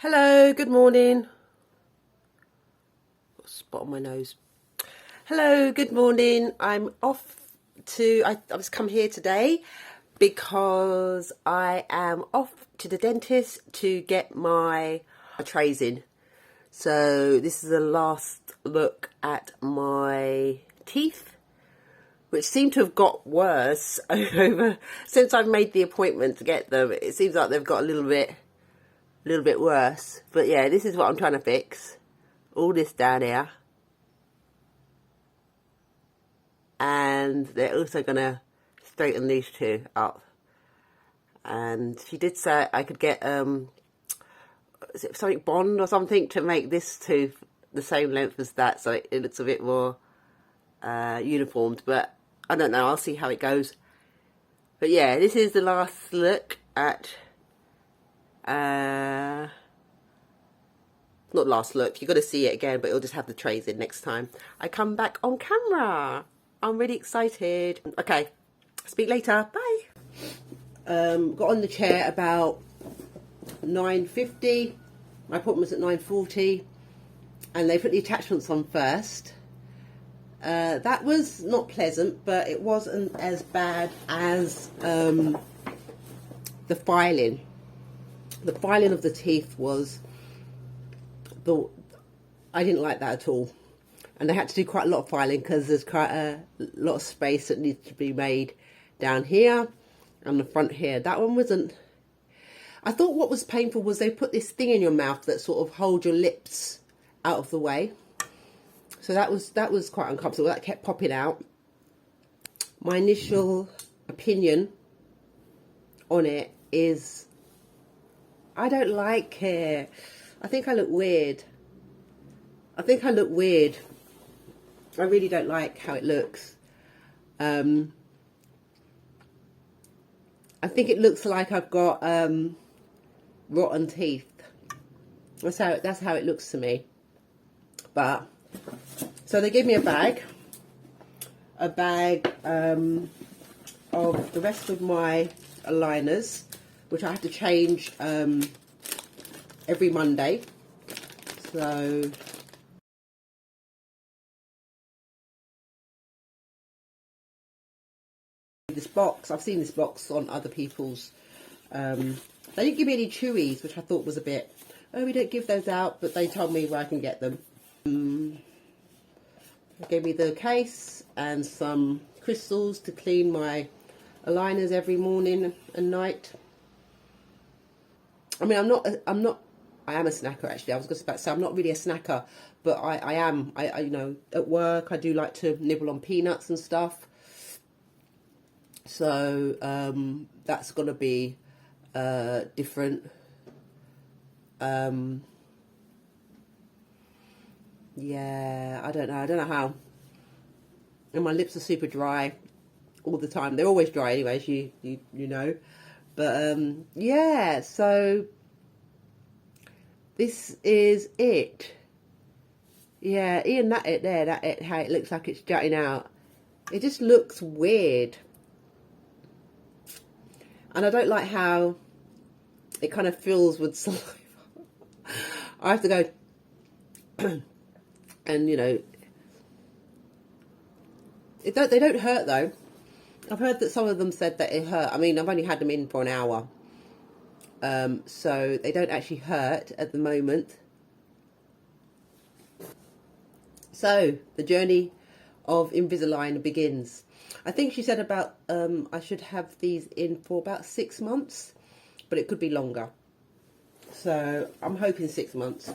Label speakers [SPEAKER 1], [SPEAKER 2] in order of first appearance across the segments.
[SPEAKER 1] Hello, good morning. Got a spot on my nose. Hello, good morning. I'm off to, I was come here today because I am off to the dentist to get my trays in. So this is the last look at my teeth, which seem to have got worse over since I've made the appointment to get them. It seems like they've got a little bit worse. But yeah, this is what I'm trying to fix. All this down here. And they're also going to straighten these two up. And she did say I could get is it something bond or something to make this tooth the same length as that, so it looks a bit more uniformed. But I don't know, I'll see how it goes. But yeah, this is the last look at not last look, you've got to see it again, but it'll just have the trays in next time I come back on camera. I'm really excited. Okay, speak later. Bye. Got on the chair about 9:50. My appointment was at 9:40, and they put the attachments on first. That was not pleasant, but it wasn't as bad as the filing. The filing of the teeth was I didn't like that at all, and they had to do quite a lot of filing because there's quite a lot of space that needs to be made down here and the front here. That one wasn't. I thought what was painful was they put this thing in your mouth that sort of hold your lips out of the way, so that was quite uncomfortable. That kept popping out. My initial opinion on it is I don't like it. I think I look weird. I really don't like how it looks. I think it looks like I've got rotten teeth. That's how it looks to me. But so they gave me a bag of the rest of my aligners, which I have to change every Monday. So this box, I've seen this box on other people's. They didn't give me any chewies, which I thought was a bit, oh, we don't give those out, but they told me where I can get them. They gave me the case and some crystals to clean my aligners every morning and night. I mean, I am a snacker actually. I was just about to say I'm not really a snacker, but I am. I you know, at work I do like to nibble on peanuts and stuff. So that's gonna be different. Yeah, I don't know how. And my lips are super dry all the time. They're always dry anyway, as you know. But yeah, so this is it. Yeah, even that it there, that it, how it looks like it's jutting out. It just looks weird. And I don't like how it kind of fills with saliva. I have to go and, you know, they don't hurt though. I've heard that some of them said that it hurt. I mean, I've only had them in for an hour. So they don't actually hurt at the moment. So the journey of Invisalign begins. I think she said about I should have these in for about 6 months, but it could be longer. So I'm hoping 6 months.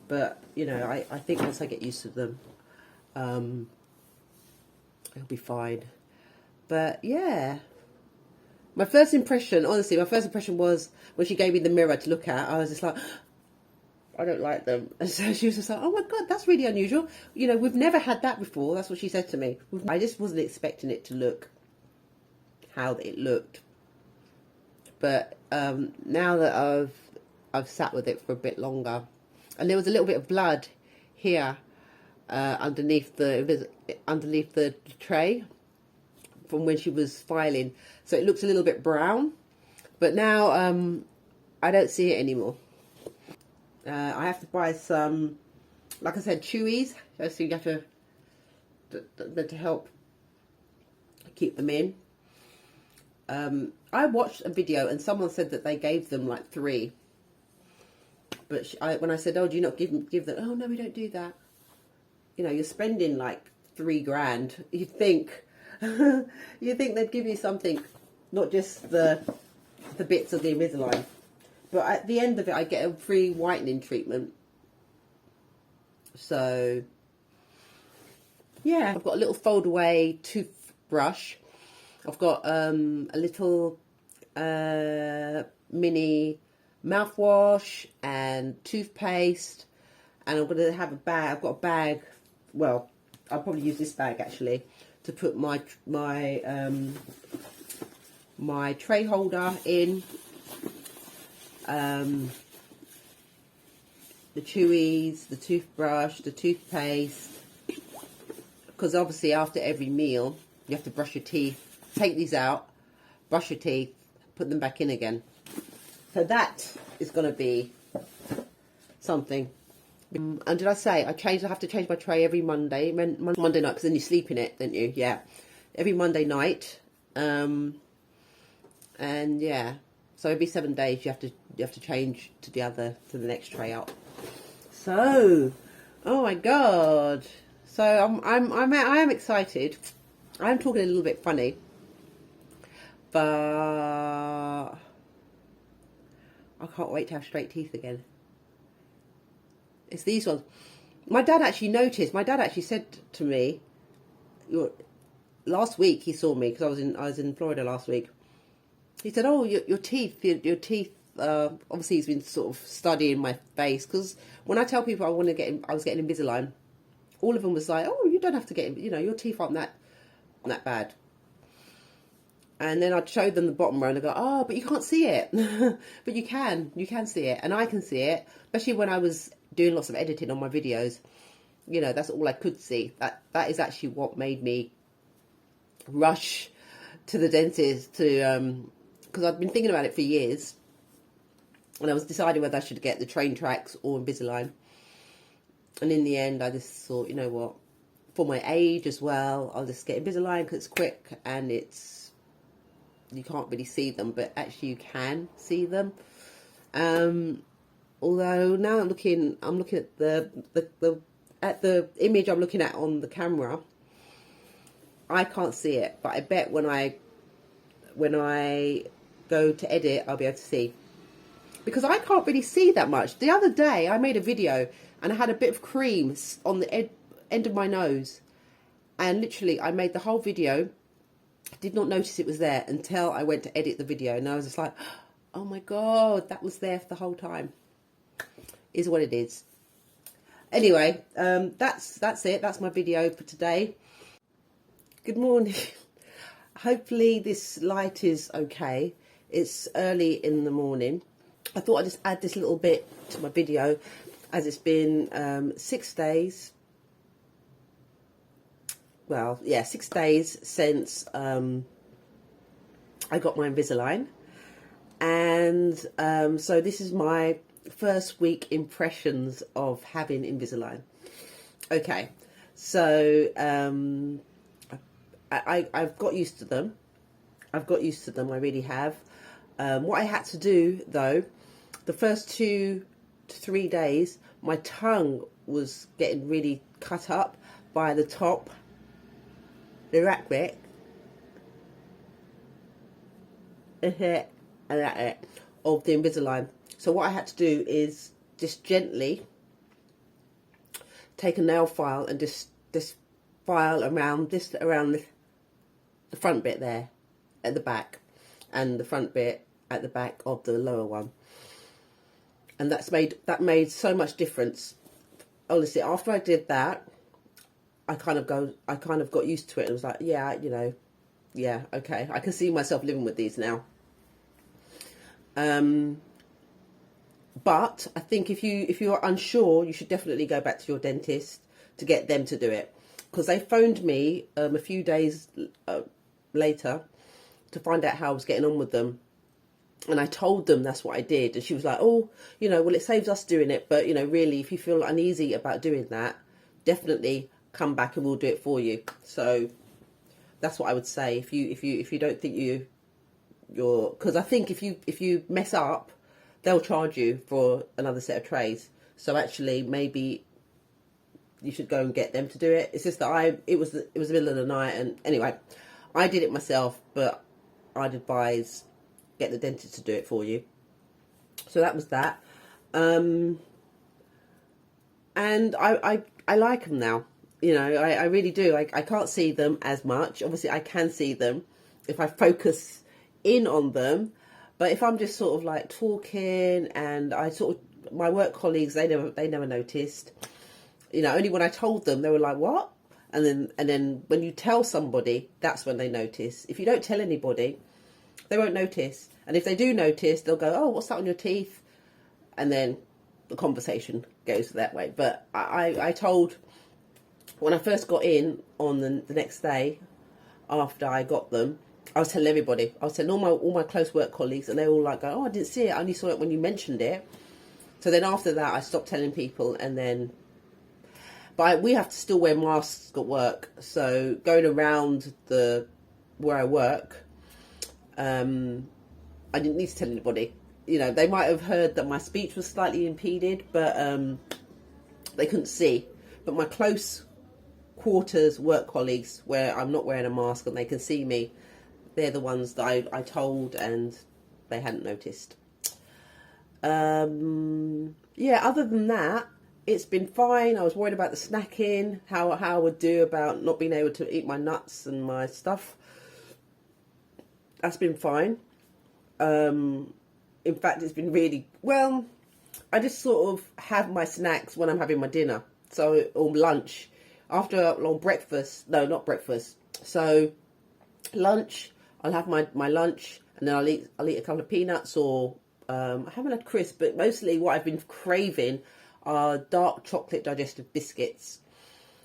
[SPEAKER 1] But you know, I think once I get used to them, it'll be fine. But yeah, my first impression, honestly, was when she gave me the mirror to look at, I was just like, I don't like them. And so she was just like, oh my God, that's really unusual. You know, we've never had that before. That's what she said to me. I just wasn't expecting it to look how it looked. But now that I've sat with it for a bit longer, and there was a little bit of blood here underneath the tray from when she was filing, so it looks a little bit brown, but now I don't see it anymore. I have to buy some, like I said, chewies. So you have to help keep them in. I watched a video and someone said that they gave them like 3. But when I said, oh, do you not give them? Oh, no, we don't do that. You know, you're spending like 3 grand. You'd think, you'd think they'd give you something, not just the bits of the Invisalign. But at the end of it, I get a free whitening treatment. So, yeah, I've got a little fold away toothbrush. I've got a little mini mouthwash and toothpaste, and I'm going to have a bag. I've got a bag. Well, I'll probably use this bag actually to put my tray holder in. The chewies, the toothbrush, the toothpaste, because obviously after every meal you have to brush your teeth, take these out, brush your teeth, put them back in again. So that is going to be something. And did I say I have to change my tray every Monday night, because then you sleep in it, don't you? Yeah, every Monday night. And yeah, so every 7 days you have to change to the next tray up. So, oh my god! So I am excited. I am talking a little bit funny, but I can't wait to have straight teeth again. It's these ones. My dad actually noticed. My dad actually said to me, last week he saw me because I was in Florida last week. He said, "Oh, your teeth, your teeth." Obviously, he's been sort of studying my face, because when I tell people I was getting Invisalign, all of them was like, "Oh, you don't have to get, your teeth aren't that bad." And then I'd show them the bottom row and they go, "Oh, but you can't see it." But you can see it, and I can see it, especially when I was doing lots of editing on my videos. That's all I could see. That is actually what made me rush to the dentist because I'd been thinking about it for years. And I was deciding whether I should get the train tracks or Invisalign. And in the end, I just thought, you know what, for my age as well, I'll just get Invisalign because it's quick and you can't really see them, but actually you can see them. Although now I'm looking at the image I'm looking at on the camera, I can't see it, but I bet when I go to edit, I'll be able to see. Because I can't really see that much. The other day, I made a video and I had a bit of cream on the end of my nose. And literally, I made the whole video, did not notice it was there until I went to edit the video. And I was just like, oh my God, that was there for the whole time. Is what it is. Anyway, that's it. That's my video for today. Good morning. Hopefully this light is okay. It's early in the morning. I thought I'd just add this little bit to my video, as it's been 6 days. Well, yeah, 6 days since I got my Invisalign. And so this is my first week impressions of having Invisalign. Okay, so I've got used to them. I really have. What I had to do, though, the first 2 to 3 days, my tongue was getting really cut up by the top, the rack bit, of the Invisalign. So what I had to do is just gently take a nail file and just file around the front bit there at the back, and the front bit at the back of the lower one. And that made so much difference. Honestly, after I did that, I kind of got used to it and was like, yeah, yeah, okay, I can see myself living with these now. But I think if you are unsure, you should definitely go back to your dentist to get them to do it, because they phoned me a few days later to find out how I was getting on with them. And I told them that's what I did. And she was like, oh, well, it saves us doing it. But, really, if you feel uneasy about doing that, definitely come back and we'll do it for you. So that's what I would say. If you don't think you're, because I think if you mess up, they'll charge you for another set of trays. So actually, maybe you should go and get them to do it. It's just that it was the middle of the night, and anyway, I did it myself, but I'd advise get the dentist to do it for you. So that was that. And I like them now. I really do. I can't see them as much. Obviously, I can see them if I focus in on them. But if I'm just sort of like talking, and my work colleagues, they never noticed. Only when I told them, they were like, what? And then when you tell somebody, that's when they notice. If you don't tell anybody, they won't notice. And if they do notice, they'll go, oh, what's that on your teeth? And then the conversation goes that way. But I told, when I first got in on the next day after I got them, I was telling everybody. I was telling all my close work colleagues, and they all like go, oh, I didn't see it. I only saw it when you mentioned it. So then after that, I stopped telling people, and then... But we have to still wear masks at work. So going around where I work, I didn't need to tell anybody. They might have heard that my speech was slightly impeded, but they couldn't see. But my close quarters work colleagues, where I'm not wearing a mask and they can see me, they're the ones that I told, and they hadn't noticed. Yeah, other than that, it's been fine. I was worried about the snacking, how I would do about not being able to eat my nuts and my stuff. That's been fine. In fact, it's been really, well, I just sort of have my snacks when I'm having my dinner. So, or lunch. After a long breakfast, no, not breakfast. So, lunch, I'll have my lunch, and then I'll eat a couple of peanuts, or I haven't had crisps, but mostly what I've been craving are dark chocolate digestive biscuits.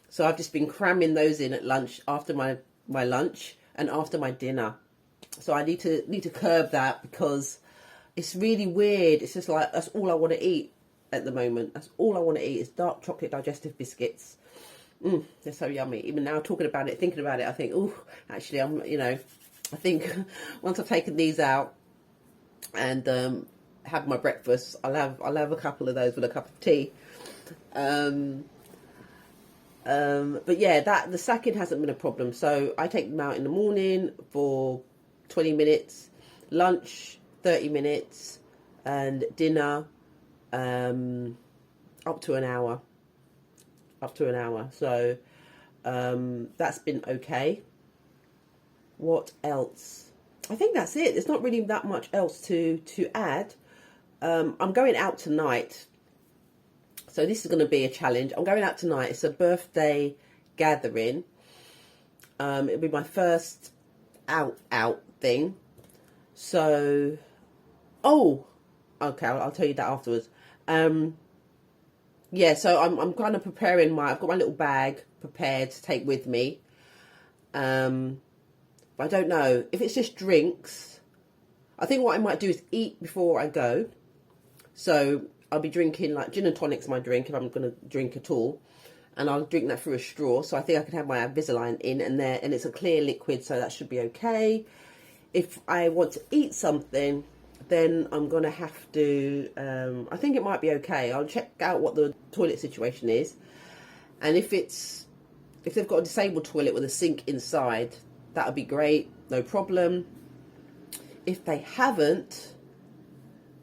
[SPEAKER 1] So I've just been cramming those in at lunch, after my lunch and after my dinner. So I need to curb that, because it's really weird. It's just like, that's all I want to eat at the moment. That's all I want to eat is dark chocolate digestive biscuits. They're so yummy. Even now, talking about it, thinking about it, I think, oh, actually, I think once I've taken these out and have my breakfast, I'll have a couple of those with a cup of tea. But yeah, the sacking hasn't been a problem. So I take them out in the morning for 20 minutes, lunch 30 minutes, and dinner up to an hour. So that's been okay. What else? I think that's it. There's not really that much else to add. I'm going out tonight, so this is going to be a challenge. I'm going out tonight. It's a birthday gathering. It'll be my first out thing. So, okay, I'll tell you that afterwards. Yeah, so I'm kind of preparing I've got my little bag prepared to take with me. But I don't know if it's just drinks. I think what I might do is eat before I go. So I'll be drinking, like, gin and tonic's my drink if I'm going to drink at all. And I'll drink that through a straw. So I think I can have my Invisalign in and there. And it's a clear liquid, so that should be okay. If I want to eat something, then I'm going to have to... I think it might be okay. I'll check out what the toilet situation is. And if they've got a disabled toilet with a sink inside, that would be great. No problem. If they haven't,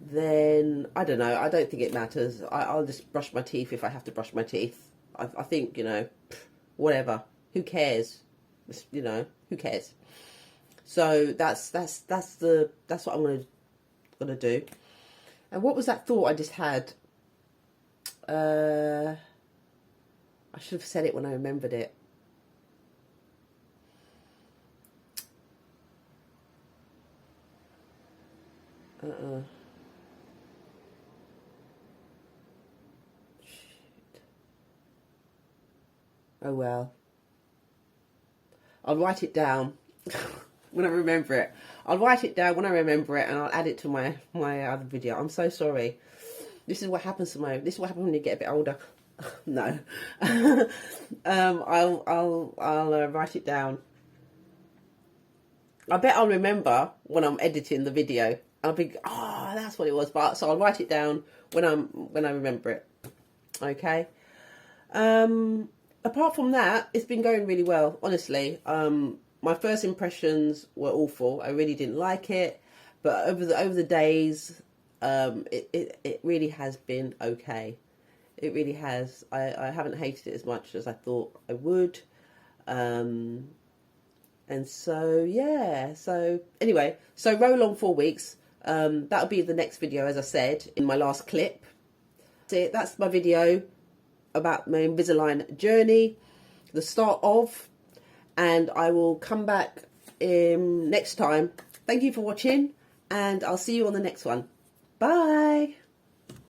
[SPEAKER 1] then I don't know. I don't think it matters. I'll just brush my teeth if I have to brush my teeth. I think, whatever. Who cares? Who cares? So that's what I'm gonna do. And what was that thought I just had? I should have said it when I remembered it. Oh well. I'll write it down. when I remember it. I'll write it down when I remember it, and I'll add it to my other video. I'm so sorry. This is what happens This is what happens when you get a bit older. No. I'll write it down. I bet I'll remember when I'm editing the video. I'll be, oh, that's what it was. But so I'll write it down when I remember it. Okay. Apart from that, it's been going really well, honestly. My first impressions were awful. I really didn't like it, but over the days, it really has been okay. It really has. I haven't hated it as much as I thought I would. And so, yeah. So, anyway, so roll on 4 weeks. That'll be the next video, as I said, in my last clip. That's my video about my Invisalign journey, the start of, and I will come back next time. Thank you for watching, and I'll see you on the next one. Bye.